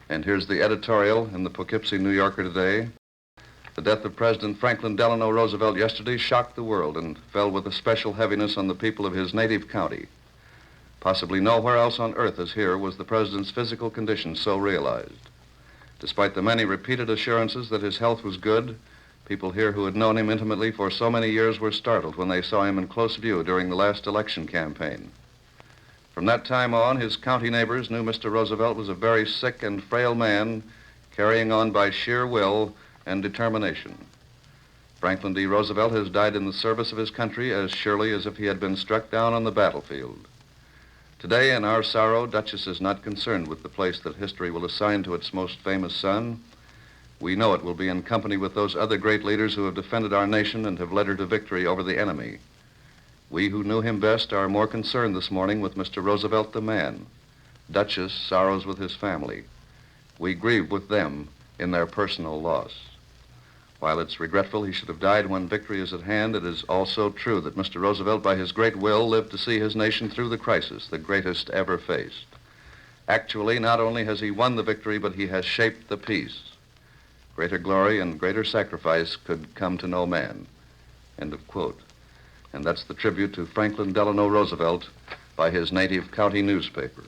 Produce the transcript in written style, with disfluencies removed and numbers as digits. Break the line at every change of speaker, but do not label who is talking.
And here's the editorial in the Poughkeepsie New Yorker today. The death of President Franklin Delano Roosevelt yesterday shocked the world and fell with a special heaviness on the people of his native county. Possibly nowhere else on earth as here was the president's physical condition so realized. Despite the many repeated assurances that his health was good, people here who had known him intimately for so many years were startled when they saw him in close view during the last election campaign. From that time on, his county neighbors knew Mr. Roosevelt was a very sick and frail man, carrying on by sheer will and determination. Franklin D. Roosevelt has died in the service of his country as surely as if he had been struck down on the battlefield. Today, in our sorrow, Dutchess is not concerned with the place that history will assign to its most famous son. We know it will be in company with those other great leaders who have defended our nation and have led her to victory over the enemy. We who knew him best are more concerned this morning with Mr. Roosevelt the man. Dutchess sorrows with his family. We grieve with them in their personal loss. While it's regretful he should have died when victory is at hand, it is also true that Mr. Roosevelt, by his great will, lived to see his nation through the crisis, the greatest ever faced. Actually, not only has he won the victory, but he has shaped the peace. Greater glory and greater sacrifice could come to no man. End of quote. And that's the tribute to Franklin Delano Roosevelt by his native county newspaper.